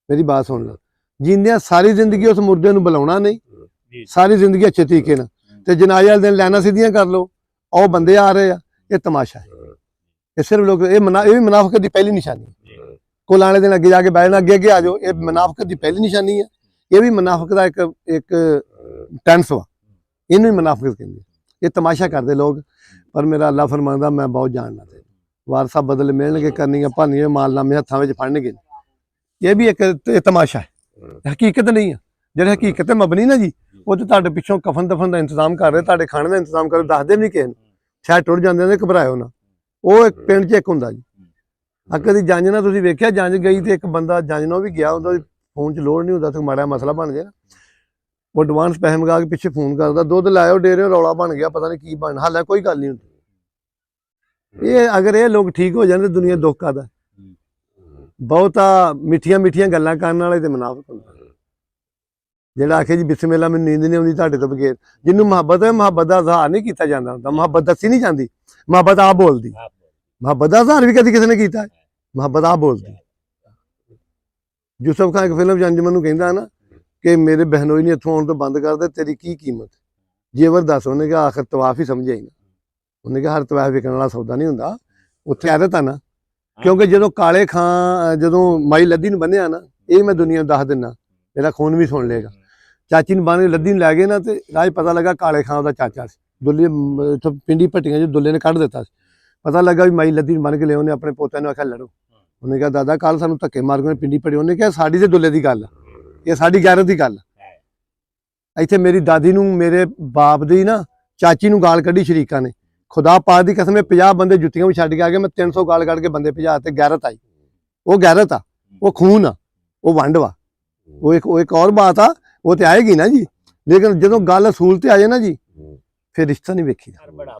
मेरी बात सुन लो, जींदे सारी जिंदगी उस मुर्दे नूं बुलाउणा नहीं, सारी जिंदगी अच्छे तरीके नाल ते जनाजे वाले दिन लाइनां सीधियां कर लो, और बंदे आ रहे हैं, ये तमाशा है। ये सिर्फ लोग ये भी मुनाफिकत की पहली निशानी है। कुल आने दिन अगे जाके बैठना, अगे अगे आ जाओ, ये मुनाफिकत की पहली निशानी है। ये भी मुनाफिकत का एक टेंस वा, इन्हूं ही मुनाफिकत कहंदे। ये तमाशा करते लोग, पर मेरा अल्लाह फरमांदा मैं बहुत जानना ते वारसा बदले मिलणगे, करनियां भानियां मालनामे हत्थां विच फड़नगे। ये भी एक तमाशा है, हकीकत नहीं है। जिहड़ी हकीकत मबनी ना जी, वो तो तुहाडे पिछों कफन दफन का इंतजाम कर रहे, तुहाडे खाने का इंतजाम कर रहे, दसदे भी नहीं किसे नूं, शायद टुर जांदे ने, घबराओ ना। वो एक पिंड च एक हुंदा जी, कदी जंज ना तुसीं वेखिआ, जंज गई तो एक बंदा जंज नाल भी गया, उहदा फोन च लोड नहीं हुंदा, तो माड़ा मसला बन गया, वो एडवांस पैसे मंगा के पिछे फोन करदा, दुध लाओ डेरे, रौला बन गया, पता नहीं की बन, हाले कोई गल नहीं हुंदी। ये अगर ये लोग ठीक हो जाए तो दुनिया दुख करदा। बहुता मिठियां मिठियां गल्लां करन वाले ते मुनाफिक हुंदा, जिहड़ा आखे जी बिस्मिल्लाह मैनूं नींद नहीं आउंदी तुहाडे तो बगैर। जिन्नूं मुहब्बत है, मुहब्बत दा इज़हार नहीं कीता जांदा हुंदा, मुहब्बत दस्सी नहीं जांदी, मुहब्बत आप बोलदी। मुहब्बत दा इज़हार भी कदी किसी ने कीता है, मुहब्बत आप बोलदी। यूसुफ खान एक फिल्म च अंजुमन नूं कहंदा ना कि मेरे बहनोई ने इत्थों आउण तो बंद कर दे, तेरी की कीमत जेवर दस। उन्हें कहा आखिर तवाफ ही समझ आई ना, उन्हें कहा हर तवाफ विकण वाला सौदा नहीं हुंदा, उत्थे आदत आ ना। क्योंकि जो काले खां जो माई लद्दी नूं बन्निया ना, ये मैं दुनिया दस दिना, मेरा खून भी सुन लेगा। चाची ने बन के लद्दी लै गए ना, तो राज पता लगा काले खां का चाचा से, दुल्ले इत्थों पिंडी भट्टियां जो दुल्ले ने कढ़ दिता, पता लगा भी माई लद्दी बन के लिया, उन्हें अपने पोते ने आख्या लड़ो। उन्हें कहा दादा कल सानूं धक्के मार के पिंडी भट्टी, उन्हें कहा साडी ते दुल्ले की गल, ये साडी गैरत की गल। इत्थे मेरी दादी नूं मेरे बाप दी ना चाची नूं गाल कढ़ी शरीकां ने, खुदा पाक दी कसम 50 बंदे जुत्तियां भी छड्ड के आ गए, मैं 300 गाल कढ़ के बंदे भजा ते गैरत आई। वो गैरत आ, वो खून आ, वो वंड वा, वो एक और बात आ, वो तो आएगी ना जी। लेकिन जो गल असूल ते आ जाए ना जी, फिर रिश्ता नहीं वेखी।